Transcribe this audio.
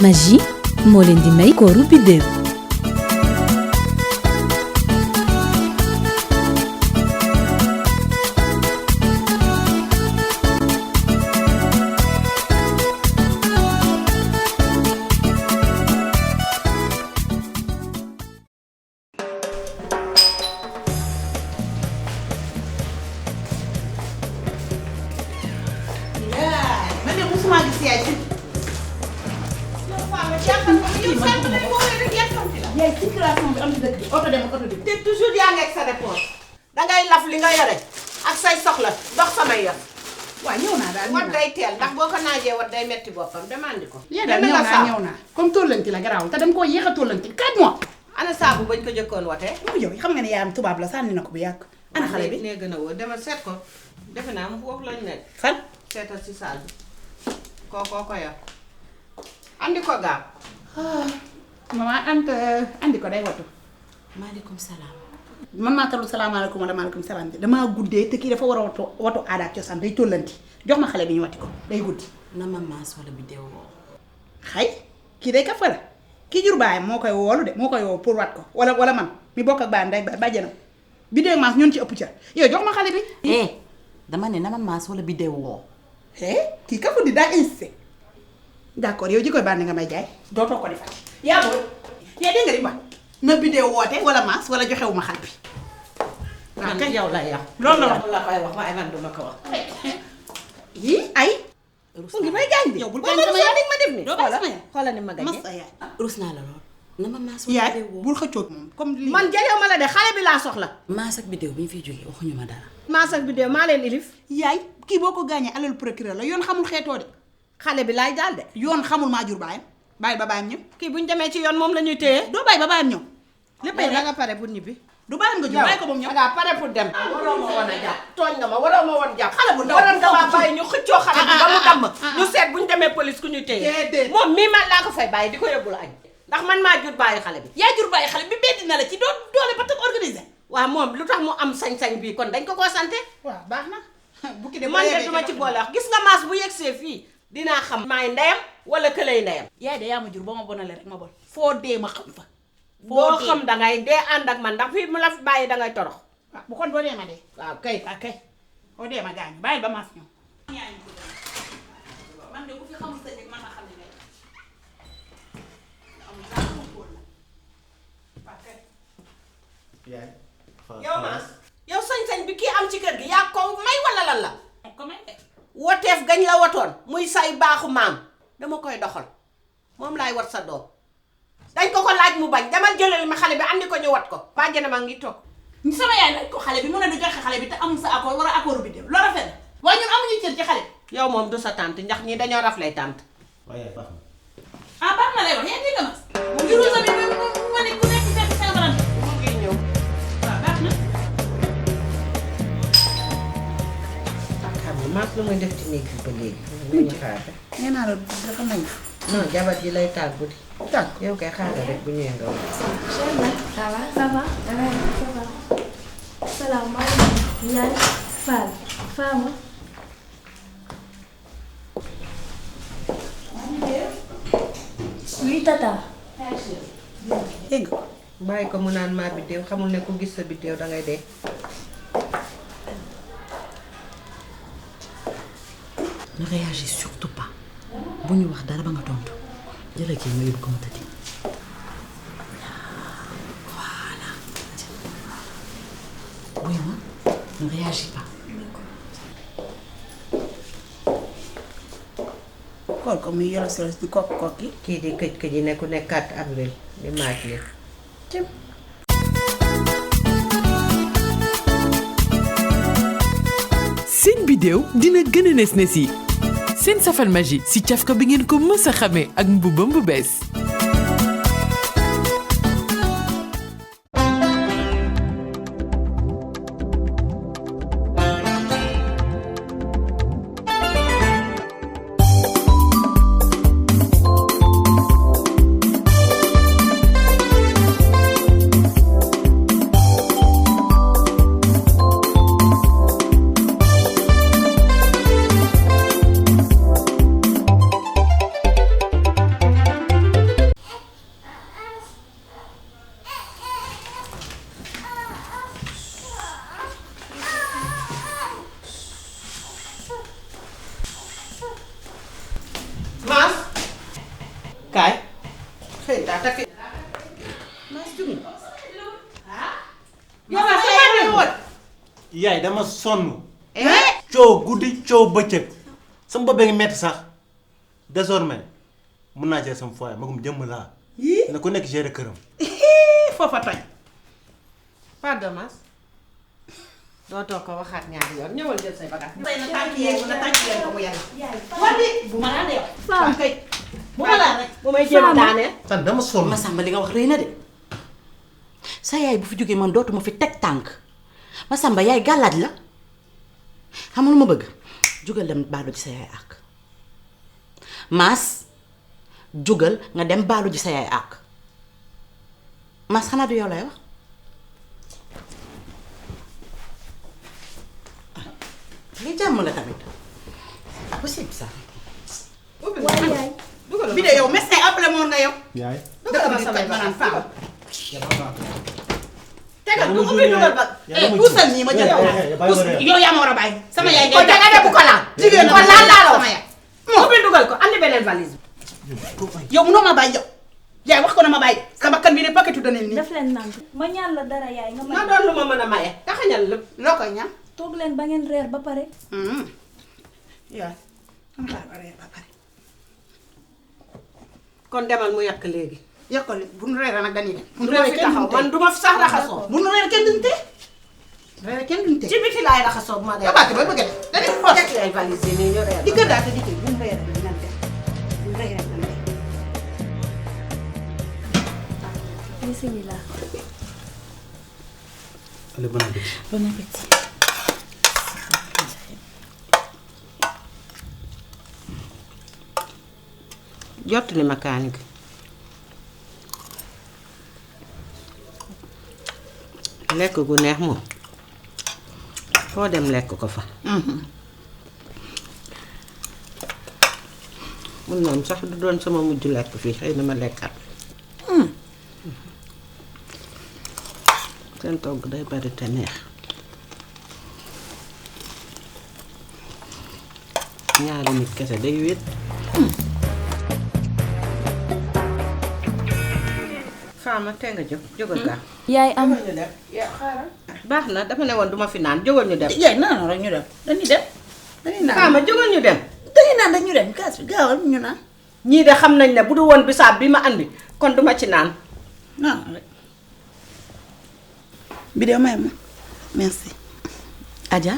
Magie moo leen di may kooru biddéew. yaay circulation bi am ci dëkk bi oto dem ak oto dikk te toujours yaa ngi ak sa réponse dangay laf li nga yore ak say soxla dox samay yoon. waaw ñëw naa daal wat day teel ndax boo ko naajee wat day metti boppam demandi ko. daal ñëw naa comme tollanti la garaawul te dañ koo yéex a tollanti 4 mois. ana saabu bañ ko jëkkoon watee. yow xam nga ne yaayam tubaab la sànni na ko bu yàgg. ana xale bi nee gën a wóor demal seet ko defe naa mu foofu lañ nekk. fan seetal si saal bi kookoo ko yor andi ko gaaw. maman andi ko day watu. maaleykum salaam. man maa talul salaamaaleykum wala maaleykum salaam damaa guddee te kii dafa war a watu aada ak cosaan day tollanti jox ma xale bi ñu wati ko day guddi. na ma maas wala bi dew woo. xay kii day kaf la kii jur baayam moo koy woolu de moo koy woo pour wat ko wala man mi bokk ak baayam day bàjjanam bi dew maas ñun ci ëpp ca yow jox ma xale bi. dama ne na ma maas wala bi dew woo. kii kafu di daa insisté d'accord yow ji koy bànn nga may jaay dootoo ko defal yaa booy yaa dégg nga di wax na bidéo woote wala maas wala joxewu ma xal bi. waaw kay yow la yow. loolu la wax la koy wax waaye man duma ko wax. yii ay. mu ngi may gaañ bi yow bul gaañ sama yaay ma def ni doo bàyyi sama yaay xoolal ni ma gaañee. mas sa yaay. rus naa la lool. na ma maas wala yaay bi dew woo. bul xëccoog moom comme lii. man jegew ma la de xale bi laa soxla. maas ak bi dew bi ñu fiy jógee waxuñu ma dara. maas ak bidéo maa leen ilif. yaay kii boo ko gaañee alal procureur la yoon xamul xeetoo de. xale bi laay daal de. yoon xamul maa jur baayam bàyyi ba baayam ñëw. kii buñ demee ci yoon moom la ñuy téye. doo bàyyi ba baayam ñëw. léppay yow da nga pare pour ñibbi. du baayam nga jur bàyyi ko ba mu ñëw. da ngaa pare pour dem. waroo ma woon a jàpp tooñ nga ma waroo ma woon jàpp. xale bu ndaw waroon nga maa bàyyi ñu xëccoo xale bi ba mu damm. ñu seet buñ demee police ku ñuy téye. déedéet. moom mii man laa ko fay bàyyi di ko yóbbul añ. ndax man maa jur bàyyi xale bi. yaa jur bàyyi xale bi beddi na la ci doole ba tëb organisé. waaw moom lu tax mu am sañ-sañ bii kon dañ ko koo sante. waaw baax na. bukki de man de duma ci boole wax gis nga maas bu yegsee fii dinaa xam maay ndeyam wala këlay ndeyam. yaay de yaa ma jur ba ma bonale rek ma bon foo dee ma xam fa. boo xam dangay dee ànd ak man ndax fii mu la fi bàyyi dangay torox. waaw bu kon boo dee ma dee. waaw kay. waaw kay boo dee ma gaañ bàyyi ba maas ñëw. man de ku fi xamul sa njëg man ma xam ne ngay amul dara mu góor la waaw kay. yaay. yow maas yow sañ-sañ bi kii am ci kër gi yaa ko may wala lan la. ko may de. woteef gañ la watoon muy say baaxu maam dama koy doxal moom laay wat sa doom dañ ko laaj mu bañ demal jëlal ma xale bi andi ko ñu wat ko bàjjana ma ngi toog. sama yaay laaj ko xale bi mu ne du joxe xale bi te amul sa accord war a accord bi dem loolu rafet na waaye ñun amuñu cër ci xale bi. yow moom du sa tante ndax ñi dañoo raf lay tante. waaye yaay baax na. ah baax na lay wax yaa ngi dégg ma. juru sa bi ma ne ku nekk fekk sa baram. mu ngi ñëw. waaw baax na. xam nga maas lu muy def ci néeg bi ba léegi. ñu xaar rek. nee naa la dafa may. non jabar ji lay taal guddi. tàgg yow kay xaaral rek bu ñëwee nga wax. Ça va? Ça va? Ça va. Salaamaaleykum. Yaay Fall. Fama. Oui, tata. dégg nga. bàyyi ko mu naan maa biddéew xamul ne ku gis sa biddéew dangay dee. ne réagis surtout pas. bu ñu wax dara ba nga tontu. jëlee kii ma yóbbu ko mu tëddi. voilà. oui ma ne réagis pas. xool ko muy yoro solos di kokki kii di këj këj yi ne ku ne 4 avril di maaj li. seen bidéew dina gën a nes yi seen safal magie si cafka bi ngeen ko mës a xamee ak mbubam bu bees kaay xëy daa takk mas jug yow la sa yaay woon yaay dama sonn. coow guddi coow bëccëg sama bopp ngi metti sax désormais mun naa jël sama foyer magum jëmm laa. yii na ku nekk gérer këram. foofa toj pas de mas doo toog ko waxaat ñaari yoon ñëwal jël say bagage. tey na tànk yéen na tànk yéen ko mu yàlla yaay wadi bu ma laa yow Femme. kay bu ma laa rek bu may jéem a daaneel. tan dama sonn. Masamba li nga wax rëy na de sa yaay bu fi jógee man dootuma fi teg tànk Masamba yaay gàllaaj la xam nga lu ma bëgg jugal dem baalu ji sa yaay àq Mas jugal nga dem baalu ji sa yaay àq Mas xanaa du yow lay wax li jàmm la tamit possible ça waaye yaay bi de yow médecin appelé moon nga yow yaay. dëgg la sama maanaam femme tegal Yaa du ma ubbi jur dugal yaay. ba Yaa ma jur. puusal nii ma jël Eh, eh, eh, bàyyi ma de. yow yaa ma war a bàyyi sama yaay kon danga ne bu ko laal. jigéen kon laal laa la sama wax. yaay ubbi dugal ko andi beneen valise bi. yow munoo ma bàyyi yow yaay wax ko na ma bàyyi sama kan bi ne paquetu dana nii def leen nànk ma ñaan la dara yaay nga na may doon lu ma mën a maye taxañal lépp. loo koy ñaan toog leen ba ngeen reer ba pare yaay am xaar ba reer ba pare kon demal mu yàq léegi. yokkal bu nu reere nag dañuy dem bu nu du ma reere fi kenn taxaw duñu man tee du ma fi sax raxasoo. bu nu reere kenn duñu tee reere kenn duñu tee ci biti laay raxasoo bu ma dee. yabaate ba bëgg a def dañuy force teg ay valise yi nii ñu reer. di gëddaate di tey bu nu reere dinañ dem bu nu reere dinañ dem bismillah Allez, bon appétit. bon appétit jottali ma kaani gi. lekk gu neex moom foo dem lekk ko fa. mun noonu sax du doon sama mujj lekk fii xëy na ma lekkat. seen togg day bari te neex. ñaari nit kese day wét. Fama tee nga jóg jógal gaaw. yaay am baax na dafa ne woon duma fi naan jógal ñu dem. yaay naan rek ñu dem dañuy dem dañuy naan Fama jógal ñu dem. dañuy naan dañu dem kaas bi gaawal ñu naan ñii de xam nañ ne bu du woon bisaab bi ma andi kon duma ci naan. naan rek bi de may ma merci Adja